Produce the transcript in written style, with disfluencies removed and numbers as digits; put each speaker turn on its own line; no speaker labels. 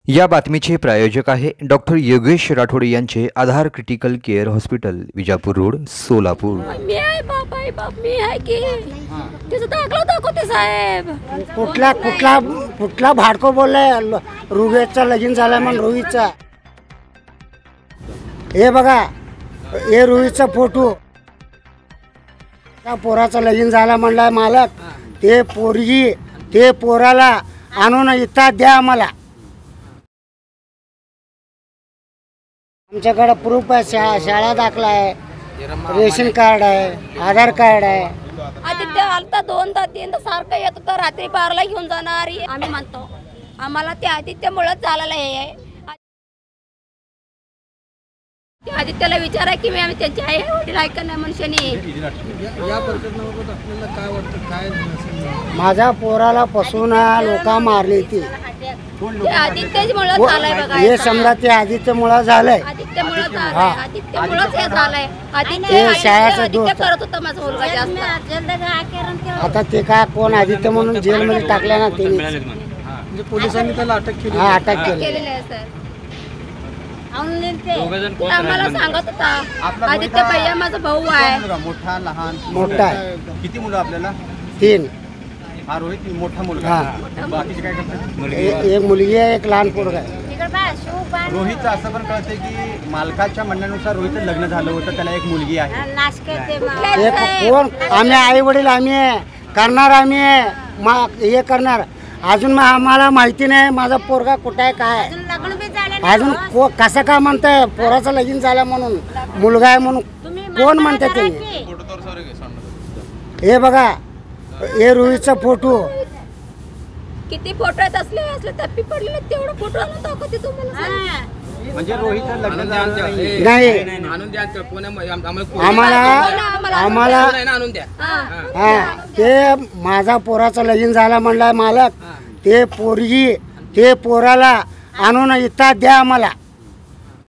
या बातमीचे प्रायोजक आहे डॉक्टर योगेश राठोड यांचे Aadhar critical care hospital, Vijapur road, Solapur.
मी आहे बाप आहे बाप मी आहे की तिचं दाखला दाखवते साहेब।
कुठला भाडको बोललाय रुगेचा लगीन झाला म्हणून रोहितचा। हे बघा हे रोहितचा फोटो, त्या पोराचा लगीन झाला म्हणलाय मालक। ते पोरगी ते पोराला आणून इथं द्या आम्हाला। आमच्याकडे प्रूफ आहे, शाळा दाखला आहे, रेशन कार्ड आहे, आधार कार्ड आहे।
आदित्य आलता दोनदा तीनदा सारखं येत होतं, रात्री 12ला घेऊन जाणार आम्ही म्हणतो। आम्हाला ते आदित्यमुळेच झालेलं आहे। आदित्यला विचारा की मी आम्ही त्यांची आई वडील ऐकत नाही मनुष्याने।
या प्रकरणाबाबत आपल्याला काय वाटतं, काय
माझ्या पोराला फसवून लोक मारली ती।
आदित्यमुळे झालंय बघा,
हे समजा ते आदित्यमुळे झालंय।
आदित्यमुळे झालंय, आदित्यमुळेच हे झालंय। आदित्य करत होता माझा मुलगा जास्त।
आता ते काय कोण आदित्य म्हणून जेलमध्ये टाकल्या ना ते,
म्हणजे पोलिसांनी त्याला अटक केली?
हा, अटक
केलेलं आहे सर। आम्हाला सांगत होता आदित्य भैया माझा भाऊ आहे।
मोठा लहान
मोठा आहे।
किती मुलं आपल्याला?
3।
हा रोहित मोठा मुलगा। बाकीचे काय करतात?
एक मुलगी आहे, एक लहान पोरगा आहे।
रोहितचं असं पण कळतंय की मालकाच्या म्हणण्यानुसार रोहितचं लग्न झालं होतं, त्याला एक मुलगी आहे।
एक कोण आम्ही आई वडील आम्ही करणार, आम्ही हे करणार। अजून आम्हाला माहिती नाही माझा पोरगा कुठे आहे काय अजून कसं का म्हणताय पोराचं लगीन झालं म्हणून, मुलगा आहे म्हणून कोण म्हणते ते? हे बघा हे रोहितचा फोटो,
किती फोटो आहेत असले तप्पी पडलेले तेवढं फोटो आणून दाखवते तुम्हाला।
म्हणजे रोहितचं लग्न झालं
नाही आम्हाला हा ते माझा पोराचा लगीन झाला म्हणलाय मालक। ते पोरगी ते पोराला आणून इथं द्या आम्हाला।